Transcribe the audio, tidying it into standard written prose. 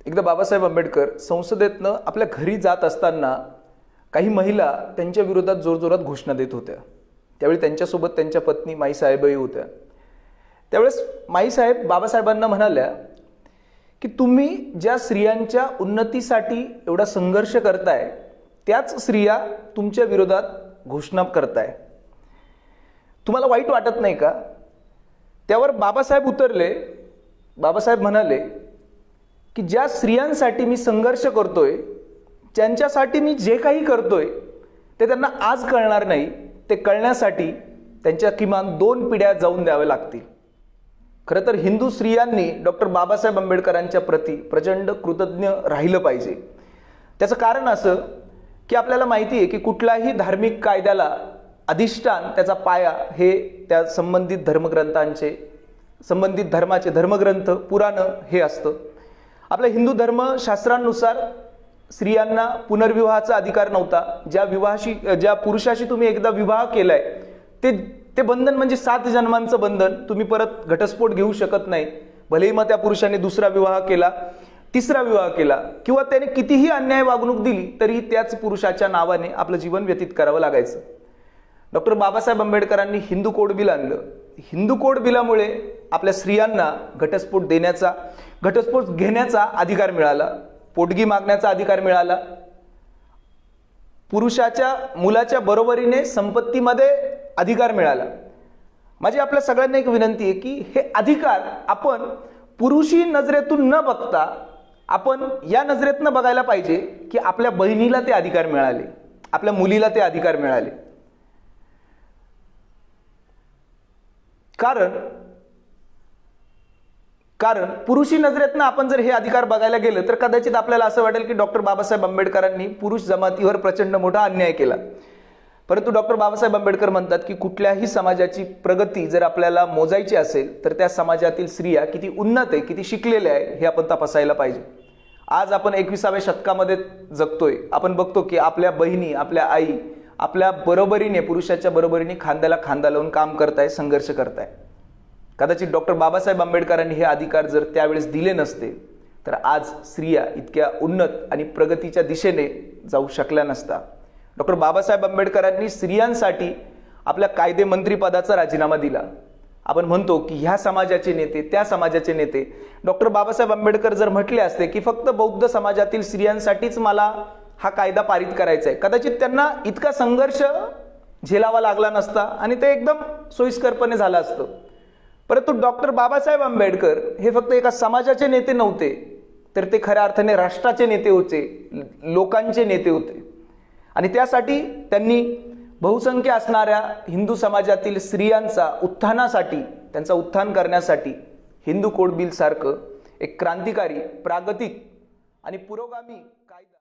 एकदा बाबासाहेब आंबेडकर संसदेतनं आपल्या घरी जात असताना काही महिला त्यांच्या विरोधात जोरजोरात घोषणा देत होत्या। त्यावेळी त्यांच्यासोबत त्यांच्या पत्नी माईसाहेबही होत्या। त्यावेळेस माईसाहेब बाबासाहेबांना म्हणाल्या की तुम्ही ज्या स्त्रियांच्या उन्नतीसाठी एवढा संघर्ष करताय त्याच स्त्रिया तुमच्या विरोधात घोषणा करताय, तुम्हाला वाईट वाटत नाही का? त्यावर बाबासाहेब उतरले। बाबासाहेब म्हणाले की ज्या स्त्रियांसाठी मी संघर्ष करतोय, ज्यांच्यासाठी मी जे काही करतोय ते त्यांना आज कळणार नाही, ते कळण्यासाठी त्यांच्या किमान 2 पिढ्या जाऊन द्याव्या लागतील। खरं तर हिंदू स्त्रियांनी डॉक्टर बाबासाहेब आंबेडकरांच्या प्रती प्रचंड कृतज्ञ राहिलं पाहिजे। त्याचं कारण असं की आपल्याला माहिती आहे की कुठल्याही धार्मिक कायद्याला अधिष्ठान, त्याचा पाया हे त्या संबंधित धर्मग्रंथांचे, संबंधित धर्माचे धर्मग्रंथ, पुराणं हे असतं। आपल्या हिंदू धर्मशास्त्रांनुसार स्त्रियांना पुनर्विवाहाचा अधिकार नव्हता। ज्या पुरुषाशी तुम्ही एकदा विवाह केलाय ते बंधन म्हणजे 7 जन्मांचं बंधन, तुम्ही परत घटस्फोट घेऊ शकत नाही। भलेही मग त्या पुरुषाने दुसरा विवाह केला, तिसरा विवाह केला किंवा त्याने कितीही अन्याय वागणूक दिली तरी त्याच पुरुषाच्या नावाने आपलं जीवन व्यतीत करावं लागायचं। डॉक्टर बाबासाहेब आंबेडकरांनी हिंदू कोड बिल आणलं। हिंदू कोड बिलामुळे आपल्या स्त्रियांना घटस्फोट देण्याचा, घटस्फोट घेण्याचा अधिकार मिळाला, पोटगी मागण्याचा अधिकार मिळाला, पुरुषाच्या मुलाच्या बरोबरीने संपत्तीमध्ये अधिकार मिळाला। माझी आपल्या सगळ्यांना एक विनंती आहे की हे अधिकार आपण पुरुषी नजरेतून न बघता आपण या नजरेतनं बघायला पाहिजे की आपल्या बहिणीला ते अधिकार मिळाले, आपल्या मुलीला ते अधिकार मिळाले। कारण पुरुषी नजरेतनं आपण जर हे अधिकार बघायला गेलं तर कदाचित आपल्याला असं वाटेल की डॉक्टर बाबासाहेब आंबेडकरांनी पुरुष जमातीवर प्रचंड मोठा अन्याय केला। परंतु डॉक्टर बाबासाहेब आंबेडकर म्हणतात की कुठल्याही समाजाची प्रगती जर आपल्याला मोजायची असेल तर त्या समाजातील स्त्रिया किती उन्नत आहे, किती शिकलेल्या आहे हे आपण तपासायला पाहिजे। आज आपण 21व्या शतकामध्ये जगतोय। आपण बघतो की आपल्या बहिणी, आपल्या आई आपल्या बरोबरीने, पुरुषाच्या बरोबरीने खांद्याला खांदा लावून काम करताय, संघर्ष करताय। कदाचित डॉक्टर बाबासाहेब आंबेडकरांनी हे अधिकार जर त्यावेळेस दिले नसते तर आज स्त्रिया इतक्या उन्नत आणि प्रगतीच्या दिशेने जाऊ शकल्या नसता। डॉक्टर बाबासाहेब आंबेडकरांनी स्त्रियांसाठी आपल्या कायदे मंत्री पदाचा राजीनामा दिला। आपण म्हणतो की ह्या समाजाचे नेते, त्या समाजाचे नेते, डॉक्टर बाबासाहेब आंबेडकर जर म्हटले असते की फक्त बौद्ध समाजातील स्त्रियांसाठीच मला हा कायदा पारित करायचा आहे, कदाचित त्यांना इतका संघर्ष झेलावा लागला नसता आणि ते एकदम सोयीस्करपणे झालं असतं। परंतु डॉक्टर बाबासाहेब आंबेडकर हे फक्त एका समाजाचे नेते नव्हते, तर ते खऱ्या अर्थाने राष्ट्राचे नेते होते, लोकांचे नेते होते। आणि त्यासाठी त्यांनी बहुसंख्य असणाऱ्या हिंदू समाजातील स्त्रियांचा उत्थानासाठी, त्यांचा उत्थान करण्यासाठी हिंदू कोड बिल सारखं एक क्रांतिकारी, प्रागतिक आणि पुरोगामी